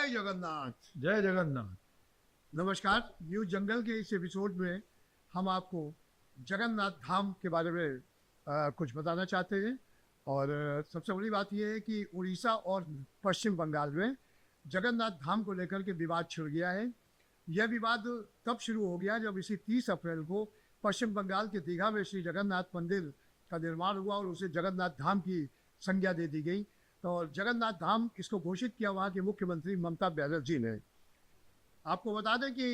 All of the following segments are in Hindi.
जय जगन्नाथ। जय जगन्नाथ। नमस्कार। न्यूज जंगल के इस एपिसोड में हम आपको जगन्नाथ धाम के बारे में कुछ बताना चाहते हैं। और सबसे बड़ी बात यह है कि उड़ीसा और पश्चिम बंगाल में जगन्नाथ धाम को लेकर के विवाद छिड़ गया है। यह विवाद तब शुरू हो गया जब इसी 30 अप्रैल को पश्चिम बंगाल के दीघा में श्री जगन्नाथ मंदिर का निर्माण हुआ और उसे जगन्नाथ धाम की संज्ञा दे दी गई। तो जगन्नाथ धाम इसको घोषित किया वहाँ के मुख्यमंत्री ममता बनर्जी ने। आपको बता दें कि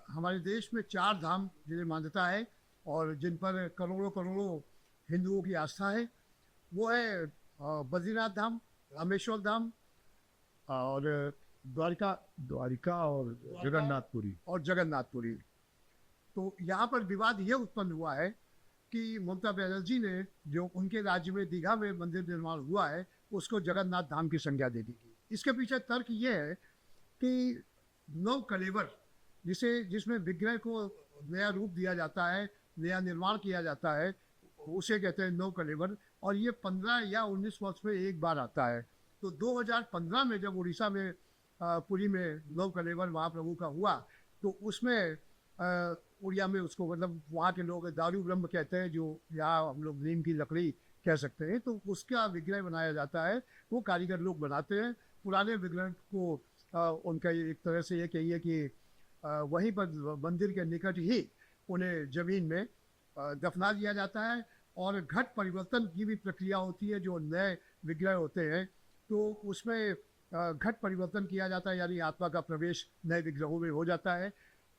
हमारे देश में 4 धाम जिन्हें मान्यता है और जिन पर करोड़ों करोड़ों हिंदुओं की आस्था है, वो है बद्रीनाथ धाम, रामेश्वर धाम और द्वारिका और जगन्नाथपुरी। जगन्नाथपुरी। तो यहाँ पर विवाद ये उत्पन्न हुआ है कि ममता बनर्जी ने जो उनके राज्य में दीघा में मंदिर निर्माण हुआ है उसको जगन्नाथ धाम की संज्ञा दे दी गई। इसके पीछे तर्क ये है कि नव कलेवर जिसमें विग्रह को नया रूप दिया जाता है, नया निर्माण किया जाता है, उसे कहते हैं नव कलेवर। और ये 15 या 19 वर्ष में एक बार आता है। तो 2015 में जब उड़ीसा में पुरी में नव कलेवर महाप्रभु का हुआ तो उसमें उड़िया में उसको मतलब वहाँ के लोग दारू ब्रह्म कहते हैं, जो यहाँ हम लोग नीम की लकड़ी कह सकते हैं। तो उसका विग्रह बनाया जाता है, वो कारीगर लोग बनाते हैं। पुराने विग्रह को उनका एक तरह से ये कहिए कि वहीं पर मंदिर के निकट ही उन्हें ज़मीन में दफना दिया जाता है। और घट परिवर्तन की भी प्रक्रिया होती है। जो नए विग्रह होते हैं तो उसमें घट परिवर्तन किया जाता है, यानी आत्मा का प्रवेश नए विग्रहों में हो जाता है।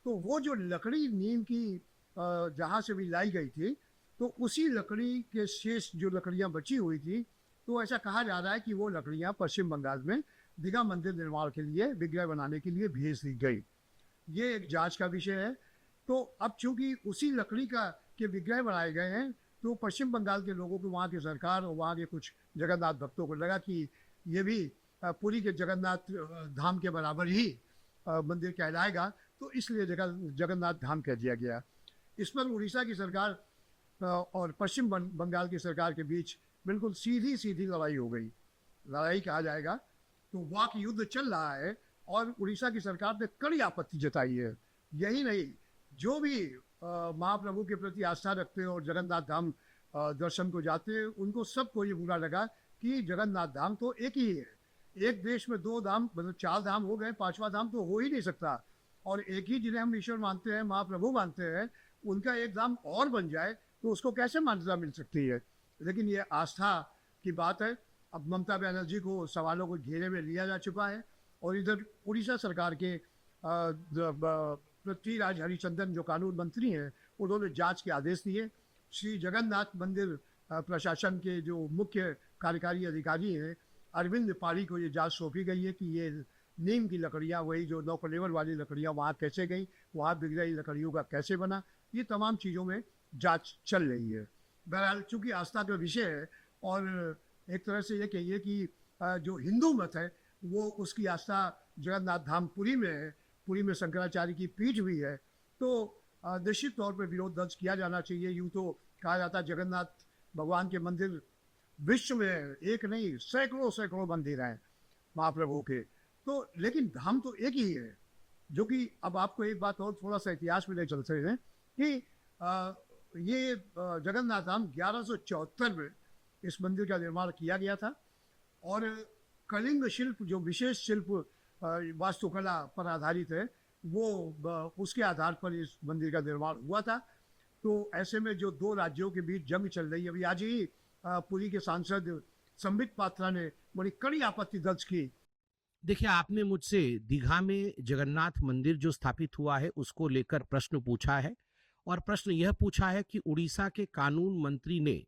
तो वो जो लकड़ी नीम की जहाँ से भी लाई गई थी, तो उसी लकड़ी के शेष जो लकड़ियाँ बची हुई थी, तो ऐसा कहा जा रहा है कि वो लकड़ियाँ पश्चिम बंगाल में दीघा मंदिर निर्माण के लिए विग्रह बनाने के लिए भेज दी गई। ये एक जांच का विषय है। तो अब चूंकि उसी लकड़ी के विग्रह बनाए गए हैं, तो पश्चिम बंगाल के लोगों को, वहाँ की सरकार और वहाँ के कुछ जगन्नाथ भक्तों को लगा कि ये भी पुरी के जगन्नाथ धाम के बराबर ही मंदिर कहलाएगा, तो इसलिए जगन्नाथ धाम कह दिया गया। इस पर उड़ीसा की सरकार और पश्चिम बंगाल की सरकार के बीच बिल्कुल सीधी सीधी लड़ाई हो गई। लड़ाई कहा जाएगा तो वाक युद्ध चल रहा है और उड़ीसा की सरकार ने कड़ी आपत्ति जताई है। यही नहीं, जो भी महाप्रभु के प्रति आस्था रखते हैं और जगन्नाथ धाम दर्शन को जाते हैं, उनको सबको ये बुरा लगा कि जगन्नाथ धाम तो एक ही है। एक देश में 2 धाम, मतलब 4 धाम हो गए, 5वां धाम तो हो ही नहीं सकता। और एक ही जिन्हें हम ईश्वर मानते हैं, महाप्रभु मानते हैं, उनका एक धाम और बन जाए तो उसको कैसे मान्यता मिल सकती है। लेकिन ये आस्था की बात है। अब ममता बनर्जी को सवालों को घेरे में लिया जा चुका है। और इधर उड़ीसा सरकार के पृथ्वीराज हरिचंदन जो कानून मंत्री हैं, उन्होंने जांच के आदेश दिए। श्री जगन्नाथ मंदिर प्रशासन के जो मुख्य कार्यकारी अधिकारी हैं, अरविंद पारी को ये जांच सौंपी गई है कि ये नीम की लकड़ियाँ, वही जो नौ कलेवर वाली लकड़ियाँ वहाँ कैसे गई, वहाँ बिगड़ी लकड़ियों का कैसे बना, ये तमाम चीज़ों में जांच चल रही है। बहरहाल चूँकि आस्था का विषय है और एक तरह से ये कहिए कि जो हिंदू मत है वो उसकी आस्था जगन्नाथ धाम पुरी में है, पुरी में शंकराचार्य की पीठ भी है, तो निश्चित तौर पर विरोध दर्ज किया जाना चाहिए। यूँ तो कहा जाता है जगन्नाथ भगवान के मंदिर विश्व में एक नहीं सैकड़ों सैकड़ों मंदिर हैं महाप्रभु के, तो लेकिन धाम तो एक ही है। जो कि अब आपको एक बात और थोड़ा सा इतिहास में ले चलते हैं कि ये जगन्नाथ धाम 1174 में इस मंदिर का निर्माण किया गया था। और कलिंग शिल्प, जो विशेष शिल्प वास्तुकला पर आधारित है, वो उसके आधार पर इस मंदिर का निर्माण हुआ था। तो ऐसे में जो 2 राज्यों के बीच जंग चल रही है, अभी आज ही पुरी के सांसद संबित पात्रा ने बड़ी कड़ी आपत्ति दर्ज की। देखिए, आपने मुझसे दीघा में जगन्नाथ मंदिर जो स्थापित हुआ है उसको लेकर प्रश्न पूछा है, और प्रश्न यह पूछा है कि उड़ीसा के कानून मंत्री ने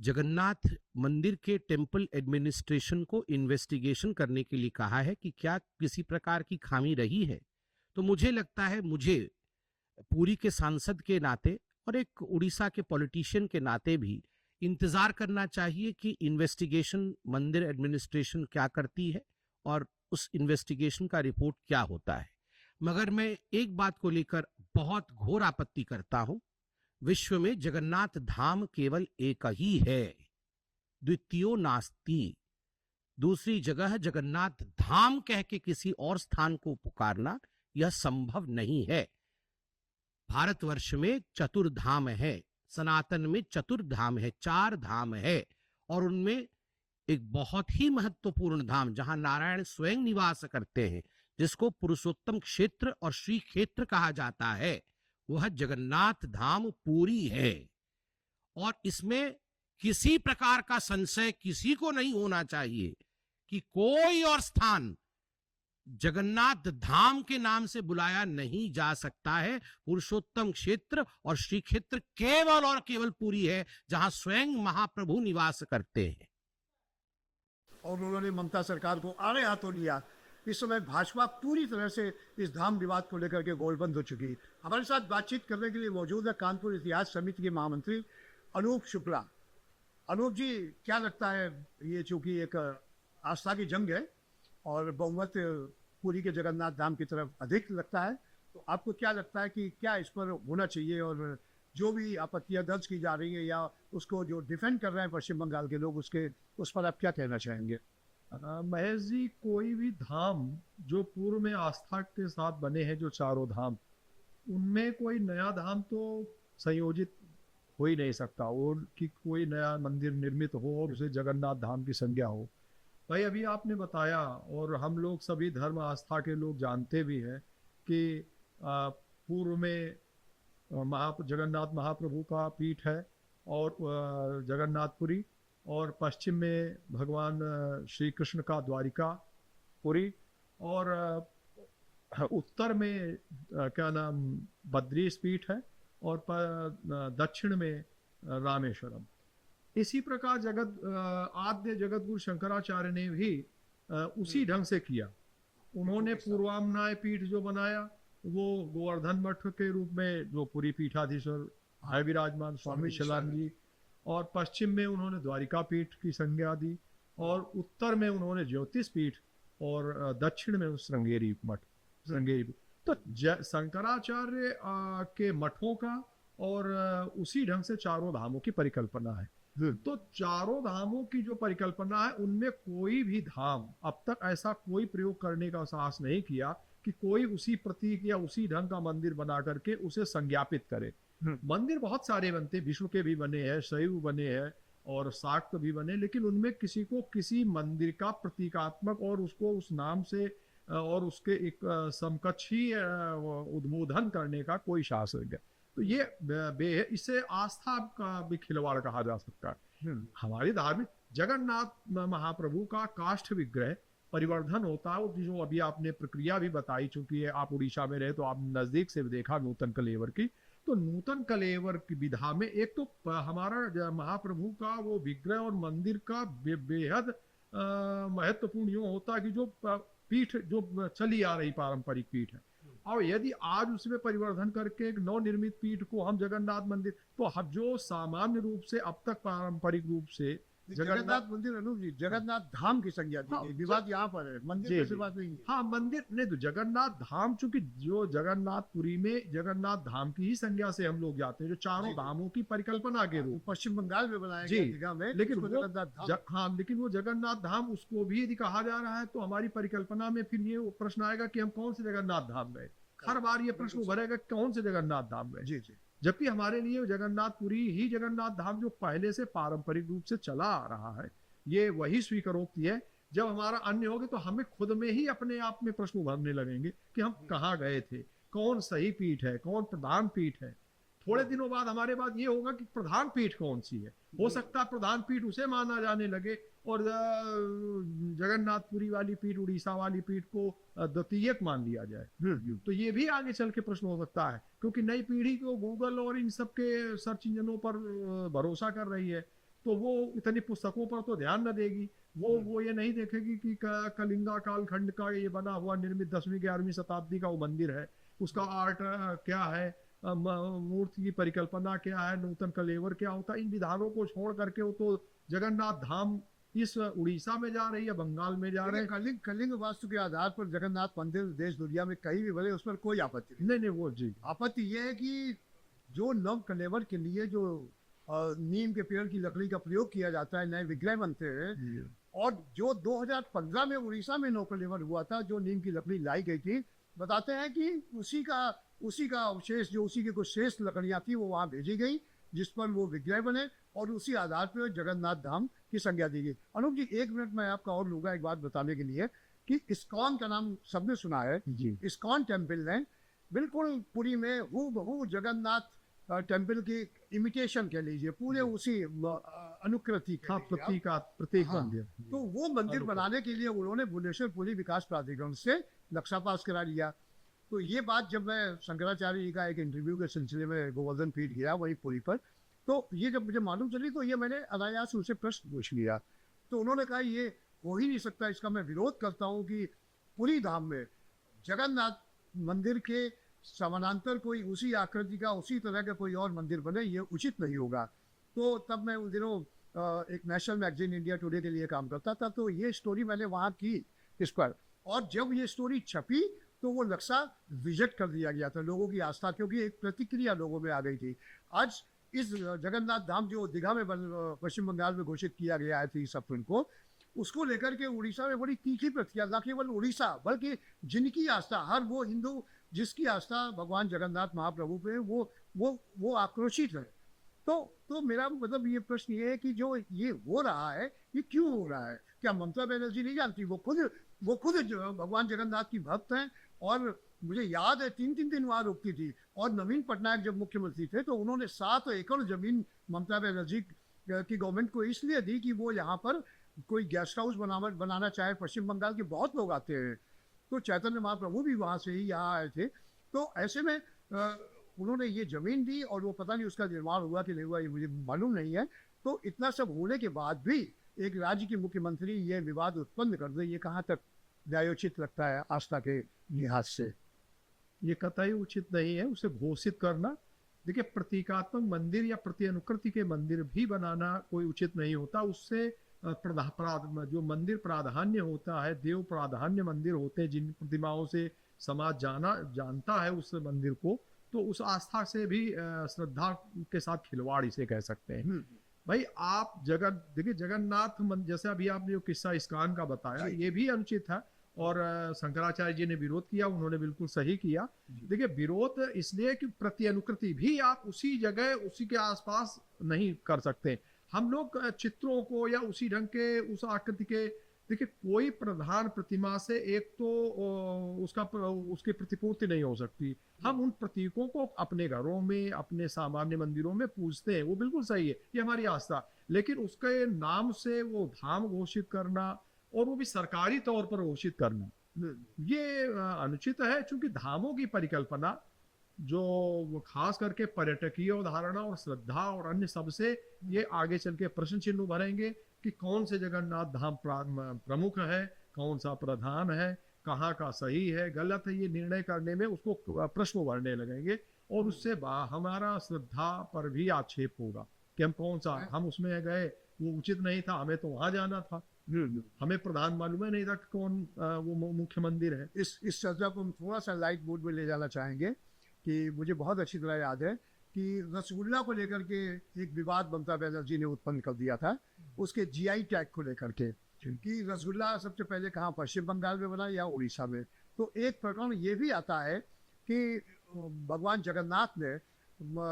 जगन्नाथ मंदिर के टेम्पल एडमिनिस्ट्रेशन को इन्वेस्टिगेशन करने के लिए कहा है कि क्या किसी प्रकार की खामी रही है। तो मुझे लगता है, मुझे पुरी के सांसद के नाते और एक उड़ीसा के पॉलिटिशियन के नाते भी इंतजार करना चाहिए कि इन्वेस्टिगेशन मंदिर एडमिनिस्ट्रेशन क्या करती है और उस इन्वेस्टिगेशन का रिपोर्ट क्या होता है। मगर मैं एक बात को लेकर बहुत घोर आपत्ति करता हूं, विश्व में जगन्नाथ धाम केवल एक ही है, द्वितीयो नास्ति। दूसरी जगह जगन्नाथ धाम कह के किसी और स्थान को पुकारना यह संभव नहीं है। भारतवर्ष में चतुर्धाम है, सनातन में चतुर्धाम है, 4 धाम है, और उनमें एक बहुत ही महत्वपूर्ण धाम जहां नारायण स्वयं निवास करते हैं, जिसको पुरुषोत्तम क्षेत्र और श्री क्षेत्र कहा जाता है, वह जगन्नाथ धाम पुरी है। और इसमें किसी प्रकार का संशय किसी को नहीं होना चाहिए कि कोई और स्थान जगन्नाथ धाम के नाम से बुलाया नहीं जा सकता है। पुरुषोत्तम क्षेत्र और श्री क्षेत्र केवल और केवल पुरी है, जहां स्वयं महाप्रभु निवास करते हैं। और उन्होंने ममता सरकार को आड़े हाथों लिया। इस समय भाजपा पूरी तरह से इस धाम विवाद को लेकर के गोलबंद हो चुकी। हमारे साथ बातचीत करने के लिए मौजूद है कानपुर इतिहास समिति के महामंत्री अनूप शुक्ला। अनूप जी, क्या लगता है, ये चूंकि एक आस्था की जंग है और बहुमत पुरी के जगन्नाथ धाम की तरफ अधिक लगता है, तो आपको क्या लगता है कि क्या इस पर होना चाहिए, और जो भी आपत्तियां दर्ज की जा रही है या उसको जो डिफेंड कर रहे हैं पश्चिम बंगाल के लोग, उस पर आप क्या कहना चाहेंगे? महेश जी, कोई भी धाम जो पूर्व में आस्था के साथ बने हैं, जो चारों धाम, उनमें कोई नया धाम तो संयोजित हो ही नहीं सकता, और कि कोई नया मंदिर निर्मित हो और उसे जगन्नाथ धाम की संज्ञा हो। भाई अभी आपने बताया, और हम लोग सभी धर्म आस्था के लोग जानते भी हैं कि पूर्व में जगन्नाथ महाप्रभु का पीठ है और जगन्नाथपुरी, और पश्चिम में भगवान श्री कृष्ण का द्वारिकापुरी, और उत्तर में क्या नाम बद्रीश पीठ है, और दक्षिण में रामेश्वरम। इसी प्रकार आद्य जगतगुरु शंकराचार्य ने भी उसी ढंग से किया। उन्होंने पूर्वामनाय पीठ जो बनाया वो गोवर्धन मठ के रूप में, जो पुरी पीठाधीश्वर है विराजमान स्वामी शिलान जी, और पश्चिम में उन्होंने द्वारिका पीठ की संज्ञा दी, और उत्तर में उन्होंने ज्योतिष पीठ, और दक्षिण में श्रृंगेरी मठ, श्रृंगेरी। तो शंकराचार्य के मठों का और उसी ढंग से चारों धामों की परिकल्पना है। तो चारों धामों की जो परिकल्पना है, उनमें कोई भी धाम अब तक ऐसा कोई प्रयोग करने का साहस नहीं किया कि कोई उसी प्रतीक या उसी ढंग का मंदिर बना करके उसे संज्ञापित करे। मंदिर बहुत सारे बनते, विष्णु के भी बने हैं, शैव बने हैं और शाक्त भी बने, लेकिन उनमें किसी को किसी मंदिर का प्रतीकात्मक और उसको उस नाम से और उसके एक समकक्षी उद्बोधन करने का कोई साहस नहीं है। तो ये इससे आस्था का भी खिलवाड़ कहा जा सकता है। हमारी धार्मिक जगन्नाथ महाप्रभु का काष्ठ विग्रह परिवर्धन होता है, जो अभी आपने प्रक्रिया भी बताई, चूंकि आप उड़ीसा में रहे तो आप नजदीक से देखा नूतन कलेवर की। तो नूतन कलेवर की विधा में एक तो हमारा महाप्रभु का वो विग्रह और मंदिर का बेहद महत्वपूर्ण यूं होता है कि जो पीठ जो चली आ रही पारंपरिक पीठ है, और यदि आज उसमें परिवर्धन करके एक नवनिर्मित पीठ को हम जगन्नाथ मंदिर, तो हम जो सामान्य रूप से अब तक पारंपरिक रूप से जगन्नाथ मंदिर, अनूप जी, जगन्नाथ धाम की संज्ञा दी गई। विवाद यहाँ पर है, मंदिर की बात नहीं है। हाँ, मंदिर नहीं, तो जगन्नाथ धाम, चूंकि जो जगन्नाथपुरी में जगन्नाथ धाम की ही संज्ञा से हम लोग जाते हैं, जो चारों धामों की परिकल्पना के रूप पश्चिम बंगाल में बनाया गया दीघा में, लेकिन वो जगन्नाथ धाम उसको भी यदि कहा जा रहा है तो हमारी परिकल्पना में फिर ये प्रश्न आएगा कि हम कौन से जगन्नाथ धाम गए। हर बार ये प्रश्न उभरेगा कौन से जगन्नाथ धाम गए। जी जी। जबकि हमारे लिए जगन्नाथपुरी ही जगन्नाथ धाम जो पहले से पारंपरिक रूप से चला आ रहा है, ये वही स्वीकारोक्ति है। जब हमारा अन्य होगा तो हमें खुद में ही अपने आप में प्रश्न उभरने लगेंगे कि हम कहाँ गए थे, कौन सही पीठ है, कौन प्रधान पीठ है। थोड़े दिनों बाद हमारे पास ये होगा कि प्रधान पीठ कौन सी है। हो सकता है प्रधान पीठ उसे माना जाने लगे और जगन्नाथपुरी वाली पीठ, उड़ीसा वाली पीठ को द्वितीयक मान लिया जाए। तो ये भी आगे चल के प्रश्न हो सकता है, क्योंकि नई पीढ़ी को गूगल और इन सब के सर्च इंजनों पर भरोसा कर रही है, तो वो इतनी पुस्तकों पर तो ध्यान न देगी। वो ये नहीं देखेगी कि कलिंगा कालखंड का ये बना हुआ निर्मित 10वीं 11वीं शताब्दी का वो मंदिर है, उसका आर्ट क्या है, मूर्ति की परिकल्पना क्या है, नूतन कलेवर क्या होता है। इन विधानों को छोड़ करके वो तो जगन्नाथ धाम इस उड़ीसा में जा रही है, बंगाल में जा रहे हैं। कलिंग वास्तु के आधार पर जगन्नाथ मंदिर देश दुनिया में कहीं भी बने, उस पर कोई आपत्ति नहीं। वो जी, आपत्ति ये है कि जो नव कलेवर के लिए जो नीम के पेड़ की लकड़ी का प्रयोग किया जाता है, नए विग्रह बनते हैं, और जो 2015 में उड़ीसा में नो कलेवर हुआ था, जो नीम की लकड़ी लाई गई थी, बताते हैं कि उसी का अवशेष, जो उसी की कुछ शेष लकड़ियां थी, वो वहां भेजी गई, जिस पर वो विग्रह बने और उसी आधार पर जगन्नाथ धाम की संज्ञा दी गई। अनूप जी, एक मिनट में आपका और लूंगा एक बात बताने के लिए कि इस्कॉन का नाम सबने सुना है। जी इस्कॉन टेम्पल ने बिल्कुल पुरी में हूबहू जगन्नाथ टेम्पल की इमिटेशन कह लीजिए, पूरे उसी अनुकृति कह हाँ, लीजिए आप। प्रतीक हाँ, मंदिर। तो वो मंदिर अनुकृति। बनाने के लिए उन्होंने भुवनेश्वर पुरी विकास प्राधिकरण से नक्शा पास करा लिया। तो ये बात जब मैं शंकराचार्य जी का एक इंटरव्यू के सिलसिले में गोवर्धन पीठ गया वही पुरी पर, तो ये जब मुझे मालूम चली तो ये मैंने अनायास उनसे प्रश्न पूछ लिया। तो उन्होंने कहा ये हो ही नहीं सकता, इसका मैं विरोध करता हूँ कि पुरी धाम में जगन्नाथ मंदिर के समानांतर कोई उसी आकृति का, उसी तरह का कोई और मंदिर बने, ये उचित नहीं होगा। तो तब मैं उन दिनों एक नेशनल मैगजीन इंडिया टुडे के लिए काम करता था, तो ये स्टोरी मैंने वहाँ की इस पर, और जब ये स्टोरी छपी तो वो नक्शा रिजेक्ट कर दिया गया था लोगों की आस्था, क्योंकि एक प्रतिक्रिया लोगों में आ गई थी। आज इस जगन्नाथ धाम जो दीघा में पश्चिम बंगाल में घोषित किया गया है 30 अप्रैल को, उसको लेकर के उड़ीसा में बड़ी तीखी प्रतिक्रिया, न केवल उड़ीसा बल्कि जिनकी आस्था, हर वो हिंदू जिसकी आस्था भगवान जगन्नाथ महाप्रभु पे, वो आक्रोशित है। तो मेरा मतलब ये प्रश्न ये है कि जो ये हो रहा है, ये क्यों हो रहा है? क्या ममता बनर्जी नहीं जानती? वो खुद जो भगवान जगन्नाथ की भक्त हैं, और मुझे याद है 3-3 दिन वहाँ रुकती थी। और नवीन पटनायक जब मुख्यमंत्री थे तो उन्होंने 7 एकड़ जमीन ममता बनर्जी की गवर्नमेंट को इसलिए दी कि वो यहाँ पर कोई गेस्ट हाउस बनाना चाहे। पश्चिम बंगाल के बहुत लोग आते हैं, तो चैतन्य महाप्रभु भी वहाँ से ही यहाँ आए थे। तो ऐसे में उन्होंने ये जमीन दी, और वो पता नहीं उसका निर्माण हुआ कि नहीं हुआ, ये मुझे मालूम नहीं है। तो इतना सब होने के बाद भी एक राज्य की मुख्यमंत्री ये विवाद उत्पन्न कर दे, ये कहाँ तक न्यायोचित लगता है आस्था के लिहाज से? ये कतई उचित नहीं है उसे घोषित करना। देखिए, प्रतीकात्मक मंदिर या प्रति अनुकृति के मंदिर भी बनाना कोई उचित नहीं होता। उससे जो मंदिर प्राधान्य होता है, देव प्राधान्य मंदिर होते हैं, जिन प्रतिमाओं से समाज जानता है उस मंदिर को, तो उस आस्था से भी श्रद्धा के साथ खिलवाड़ इसे कह सकते हैं। भाई, आप देखिए जगन्नाथ जैसे अभी आपने जो किस्सा इस्कॉन का बताया, ये भी अनुचित है, और शंकराचार्य जी ने विरोध किया, उन्होंने बिल्कुल सही किया। देखिए, विरोध इसलिए कि प्रति अनुकृति भी आप उसी जगह उसी के आसपास नहीं कर सकते। हम लोग चित्रों को या उसी ढंग के उस आकृति के, देखिए कोई प्रधान प्रतिमा से एक तो उसकी प्रतिपूर्ति नहीं हो सकती। हम उन प्रतीकों को अपने घरों में, अपने सामान्य मंदिरों में पूजते हैं, वो बिल्कुल सही है, ये हमारी आस्था। लेकिन उसके नाम से वो धाम घोषित करना, और वो भी सरकारी तौर पर घोषित करना, ये अनुचित है। चूंकि धामों की परिकल्पना जो वो खास करके पर्यटकीय अवधारणा और श्रद्धा और अन्य सबसे ये आगे चल के प्रश्न चिन्ह भरेंगे कि कौन से जगन्नाथ धाम प्रमुख है, कौन सा प्रधान है, कहाँ का सही है गलत है, ये निर्णय करने में उसको प्रश्न उभरने लगेंगे, और उससे हमारा श्रद्धा पर भी आक्षेप होगा कि हम कौन सा, हम उसमें गए, वो उचित नहीं था, हमें तो वहां जाना था, हमें प्रधान मालूम ही नहीं था कि कौन वो मुख्य मंदिर है। इस चर्चा को हम थोड़ा सा लाइट मोड में ले जाना चाहेंगे कि मुझे बहुत अच्छी तरह याद है कि रसगुल्ला को लेकर के एक विवाद ममता बनर्जी ने उत्पन्न कर दिया था, उसके जीआई टैग को लेकर के, कि रसगुल्ला सबसे पहले कहाँ, पश्चिम बंगाल में बना या उड़ीसा में। तो एक प्रकरण ये भी आता है कि भगवान जगन्नाथ ने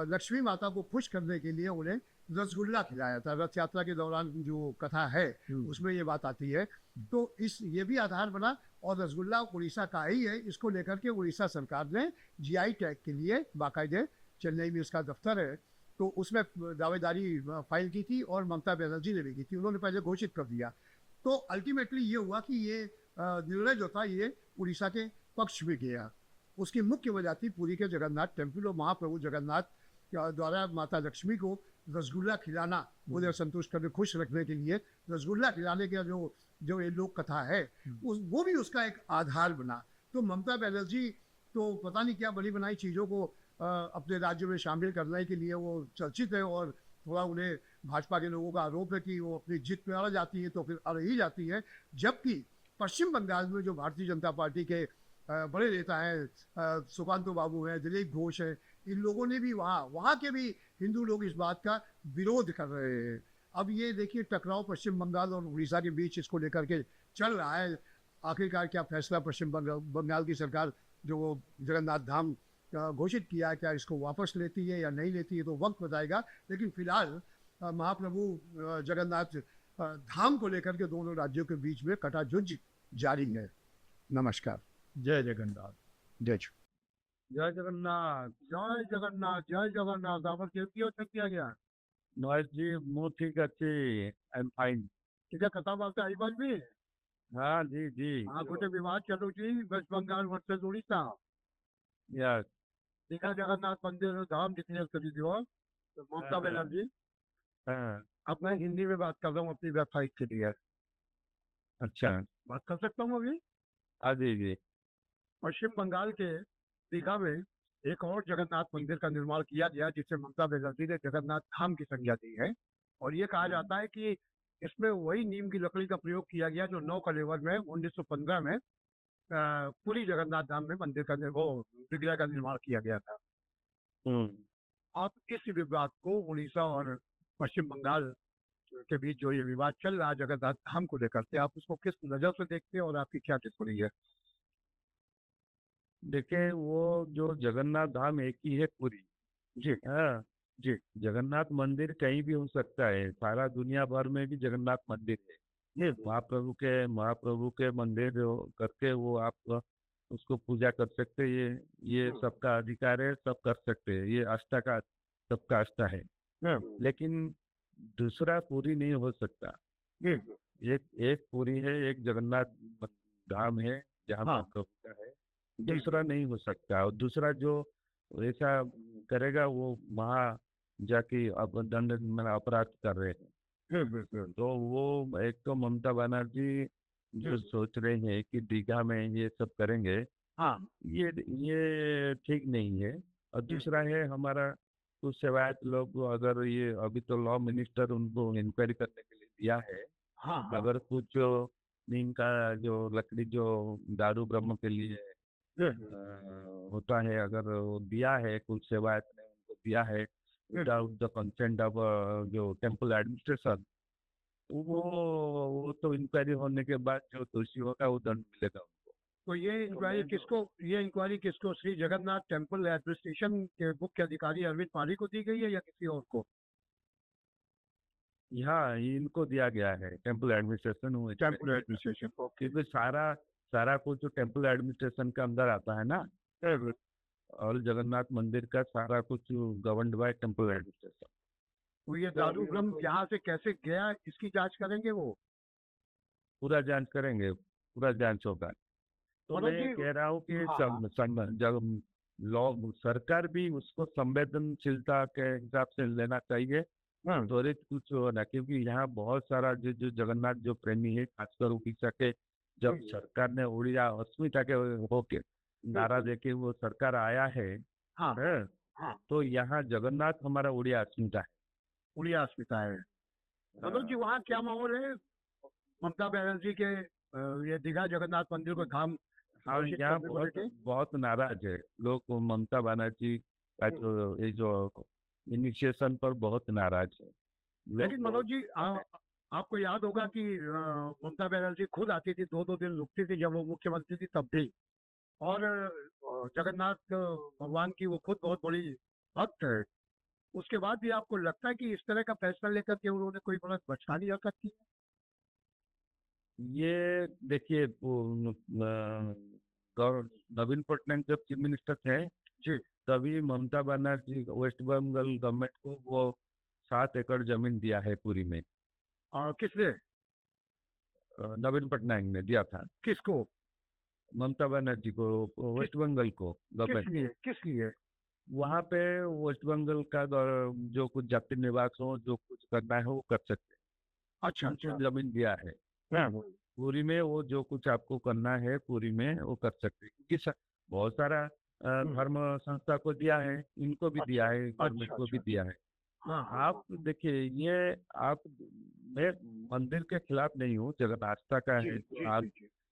लक्ष्मी माता को खुश करने के लिए उन्हें रसगुल्ला खिलाया था। रथ यात्रा के दौरान जो कथा है उसमें ये बात आती है। तो ये भी आधार बना, और रसगुल्ला उड़ीसा का ही है, इसको लेकर के उड़ीसा सरकार ने जीआई टैग के लिए बाकायदे, चेन्नई में उसका दफ्तर है, तो उसमें दावेदारी फाइल की थी, और ममता बनर्जी ने भी की थी, उन्होंने पहले घोषित कर दिया। तो अल्टीमेटली ये हुआ कि ये निर्णय जो था ये उड़ीसा के पक्ष में गया। उसकी मुख्य वजह थी पुरी के जगन्नाथ टेम्पल और महाप्रभु जगन्नाथ द्वारा माता लक्ष्मी को रसगुल्ला खिलाना, उन्हें संतुष्ट करने, खुश रखने के लिए रसगुल्ला खिलाने का जो ये लोक कथा है, वो भी उसका एक आधार बना। तो ममता बनर्जी तो पता नहीं क्या बड़ी बनाई चीज़ों को अपने राज्य में शामिल करने के लिए वो चर्चित है, और थोड़ा उन्हें भाजपा के लोगों का आरोप है कि वो अपनी जीत पे अड़ जाती है तो फिर अड़ ही जाती है। जबकि पश्चिम बंगाल में जो भारतीय जनता पार्टी के बड़े नेता हैं, सुकांतो बाबू हैं, दिलीप घोष हैं, इन लोगों ने भी वहाँ के भी हिंदू लोग इस बात का विरोध कर रहे हैं। अब ये देखिए टकराव पश्चिम बंगाल और उड़ीसा के बीच इसको लेकर के चल रहा है। आखिरकार क्या फैसला पश्चिम बंगाल की सरकार जो वो जगन्नाथ धाम घोषित किया है, क्या इसको वापस लेती है या नहीं लेती है, तो वक्त बताएगा। लेकिन फिलहाल महाप्रभु जगन्नाथ धाम को लेकर के दोनों राज्यों के बीच में कटाजुज जारी है। नमस्कार। जय जगन्नाथ। जय जय जगन्नाथ जय जगन्नाथ जय जगन्नाथ আমার কেমতি হচ্ছে কি আজ্ঞা নয় জি মু ঠিক আছে আই এম ফাইন ঠিক আছে কথা বলতে আই পারবি হ্যাঁ জি জি গোটে বিবাদ চালুছি ওয়েস্ট বেঙ্গল वर्सेस उड़ीसा यस दीघा जगन्नाथ मंदिर धाम डिक्लेयर कर दियो तो ममता बनर्जी हाँ अब मैं हिंदी में बात कर रहा हूँ अपनी वेबसाइट के लिए अच्छा बात कर सकता हूँ अभी हाँ जी जी पश्चिम बंगाल के दीघा में एक और जगन्नाथ मंदिर का निर्माण किया गया जिसे ममता बनर्जी ने जगन्नाथ धाम की संज्ञा दी है। और ये कहा जाता है कि इसमें वही नीम की लकड़ी का प्रयोग किया गया जो 9 कलेवर में 1915 में पूरी जगन्नाथ धाम में मंदिर का विग्रह का निर्माण किया गया था। आप इस विवाद को उड़ीसा और पश्चिम बंगाल के बीच जो ये विवाद चल रहा है जगन्नाथ धाम को लेकर के, आप उसको किस नजर से देखते हैं और आपकी क्या टिप्पणी है? देखिए वो जो जगन्नाथ धाम एक ही है पूरी। जी हाँ जी जगन्नाथ मंदिर कहीं भी हो सकता है, सारा दुनिया भर में भी जगन्नाथ मंदिर है। ये महाप्रभु के मंदिर करके वो आप उसको पूजा कर सकते हैं। ये सबका अधिकार है, सब कर सकते हैं। ये आस्था का सबका आस्था है, लेकिन दूसरा पूरी नहीं हो सकता। एक पूरी है, एक जगन्नाथ धाम है जहाँ हाँ। प्रभु का है, दूसरा नहीं हो सकता। और दूसरा जो ऐसा करेगा वो जाके दंड अपराध कर रहे हैं। तो वो एक तो ममता बनर्जी जो सोच रहे हैं कि दीघा में ये सब करेंगे, हाँ ये ठीक नहीं है। और दूसरा है हमारा कुछ सेवायत लोग, अगर ये अभी तो लॉ मिनिस्टर उनको इंक्वायरी करने के लिए दिया है, हाँ अगर कुछ नीम का जो लकड़ी जो दारू ब्रह्म के लिए होता है, अगर वो दिया है, कुछ सेवायत ने उनको दिया है विदाउट द कंसेंट ऑफ जो टेम्पल एडमिनिस्ट्रेशन, वो तो इंक्वायरी होने के बाद जो दोषी होगा वो दंड मिलेगा उनको। तो ये इंक्वायरी किसको श्री जगन्नाथ टेम्पल एडमिनिस्ट्रेशन के मुख्य अधिकारी अरविंद पारी को दी गई है या किसी और को? यहाँ इनको दिया गया है, टेम्पल एडमिनिस्ट्रेशन। टेम्पल एडमिनिस्ट्रेशन को। क्योंकि सारा कुछ जो टेम्पल एडमिनिस्ट्रेशन के अंदर आता है ना, और जगन्नाथ मंदिर का सारा कुछ गवर्नड बाय टेम्पल एडमिनिस्ट्रेशन। तो ये दारू ब्रह्म यहाँ से कैसे गया इसकी जांच करेंगे वो? पूरा जांच करेंगे, पूरा जांच होगा। तो मतलब मैं कि- कह रहा हूँ कि हाँ, जब लॉ सरकार भी उसको संवेदनशीलता के हिसाब से लेना चाहिए, त्वरित कुछ होना। क्योंकि यहाँ बहुत सारा जो जगन्नाथ जो प्रेमी है, खासकर उड़ीसा के, जब सरकार ने उड़िया अस्मिता के होके नारा देके वो सरकार आया है, हाँ है, हाँ तो यहाँ जगन्नाथ हमारा उड़िया अस्मिता है। उड़िया अस्मिता है। मतलब कि वहाँ क्या माहौल है ममता बनर्जी के ये दीघा जगन्नाथ मंदिर को धाम और घोषित यहाँ करने को लेके? बहुत नाराज है लोग, ममता बनर्जी का ये जो इनिशिएशन पर बहुत नाराज है। लेकिन मनोज जी आपको याद होगा कि ममता बनर्जी खुद आती थी, 2-2 दिन रुकती थी जब वो मुख्यमंत्री थी तब भी। और जगन्नाथ भगवान की वो खुद बहुत बड़ी भक्त है। उसके बाद भी आपको लगता है कि इस तरह का फैसला लेकर के उन्होंने कोई बड़ा बचकानी हरकत की? ये देखिए नवीन पटनायक जब चीफ मिनिस्टर थे जी तभी ममता बनर्जी वेस्ट बंगाल गवर्नमेंट को वो 7 एकड़ जमीन दिया है पूरी में। और किसने? नवीन पटनायक ने दिया था किसको? ममता बनर्जी को, वेस्ट बंगाल को गवर्नमेंट। किस लिए? वहाँ पे वेस्ट बंगाल का जो कुछ जाति निवास हो, जो कुछ करना है वो कर सकते हैं। अच्छा उनको जमीन दिया है पूरी में, वो जो कुछ आपको करना है पूरी में वो कर सकते हैं। क्योंकि बहुत सारा धर्म संस्था को दिया है, इनको भी दिया है, गवर्नमेंट को भी दिया है। हाँ आप देखिए, ये आप, मैं मंदिर के खिलाफ नहीं हूँ, जगन्नाथ आस्था का है, आप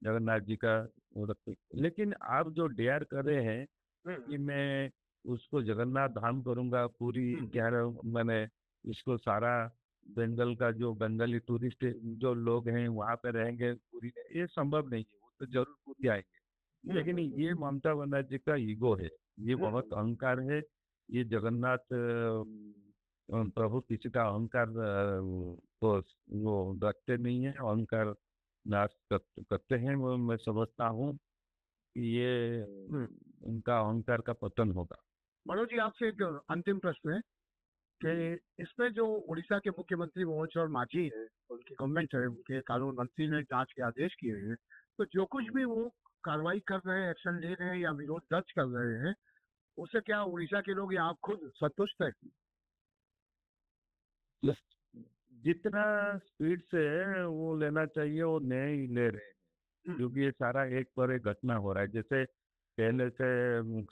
जगन्नाथ जी का वो रखते, लेकिन आप जो डेयर कर रहे हैं कि मैं उसको जगन्नाथ धाम करूंगा पूरी, कह रहे हूँ मैंने इसको सारा बंगाल का जो बंगाली टूरिस्ट जो लोग हैं वहाँ पे रहेंगे पूरी, ये संभव नहीं है। वो तो जरूर पूरी आएंगे, लेकिन ये ममता बनर्जी का ईगो है, ये बहुत अहंकार है। ये जगन्नाथ प्रभु किसी का अहंकार तो वो रखते नहीं है, अहंकार नाश करते हैं। वो मैं समझता हूँ कि ये उनका अहंकार का पतन होगा। मनोज जी, आपसे एक अंतिम प्रश्न है कि इसमें जो उड़ीसा के मुख्यमंत्री मनोज चरण मांझी है, उनकी गवर्नमेंट है, उनके कानून मंत्री ने जांच के आदेश किए हैं, तो जो कुछ भी वो कार्रवाई कर रहे हैं, एक्शन ले रहे हैं या विरोध दर्ज कर रहे हैं, उससे क्या उड़ीसा के लोग या आप खुद संतुष्ट है? जितना स्पीड से वो लेना चाहिए वो नहीं ले रहे हैं, क्योंकि ये सारा एक पर एक घटना हो रहा है। जैसे पहले से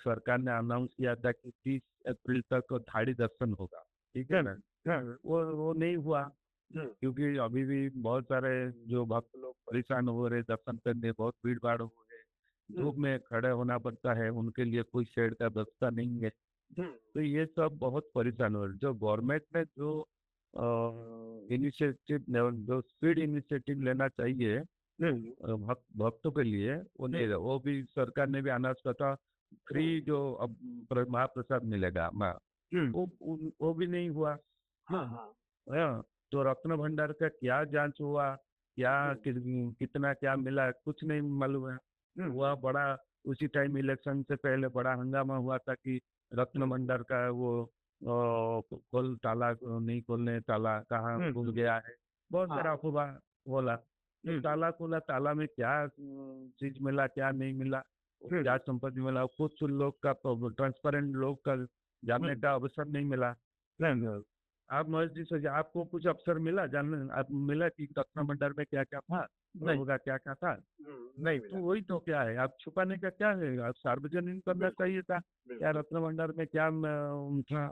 सरकार ने अनाउंस किया था कि 30 अप्रैल तक थाड़ी दर्शन होगा, ठीक है ना, वो नहीं हुआ, क्योंकि अभी भी बहुत सारे जो भक्त लोग परेशान हो रहे दर्शन करने, बहुत भीड़ भाड़ हो रहे, धूप में खड़े होना पड़ता है, उनके लिए कोई शेड का व्यवस्था नहीं है। तो ये सब बहुत परेशान हो रहे। जो गवर्नमेंट ने जो इनिशिएटिव, जो स्पीड इनिशिएटिव लेना चाहिए भक्तों के लिए, वो नहीं रहा। वो भी सरकार ने भी अनाउंस किया था फ्री जो अब महाप्रसाद मिलेगा, वो भी नहीं हुआ। हाँ, तो रत्न भंडार का क्या जांच हुआ, क्या कितना क्या मिला, कुछ नहीं मालूम है। हुआ बड़ा, उसी टाइम इलेक्शन से पहले बड़ा हंगामा हुआ था कि रत्न भंडार का वो खोल ताला नहीं खोलने, ताला कहाँ खुल गया है, बहुत सारा अफवाह बोला। तो ताला खोला, ताला में क्या चीज मिला, क्या नहीं मिला, क्या संपत्ति मिला, कुछ लोग का ट्रांसपेरेंट लोग का जानने का अवसर नहीं मिला। आप महेश जी से आपको कुछ अवसर मिला जानने, आप मिला कि रत्न भंडार में क्या क्या था, होगा क्या क्या था? नहीं तो वही तो क्या है, आप छुपाने का क्या है, आप सार्वजनिक करना चाहिए था क्या रत्न भंडार में क्या था।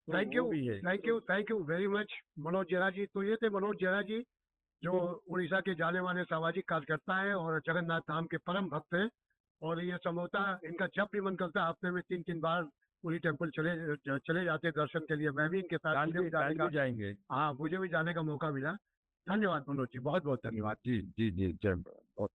Thank you very much Manoj जेरा जी। तो ये थे मनोज जेरा जी, जो उड़ीसा के जाने माने सामाजिक कार्यकर्ता है और जगन्नाथ धाम के परम भक्त हैं। और ये संभवतः इनका जब भी मन करता है हफ्ते में 3-3 बार पूरी टेम्पल चले जाते हैं दर्शन के लिए। मैं भी इनके साथ जाएंगे। हाँ, मुझे भी जाने का मौका मिला। धन्यवाद मनोज जी, बहुत बहुत धन्यवाद। जी जी जी, जय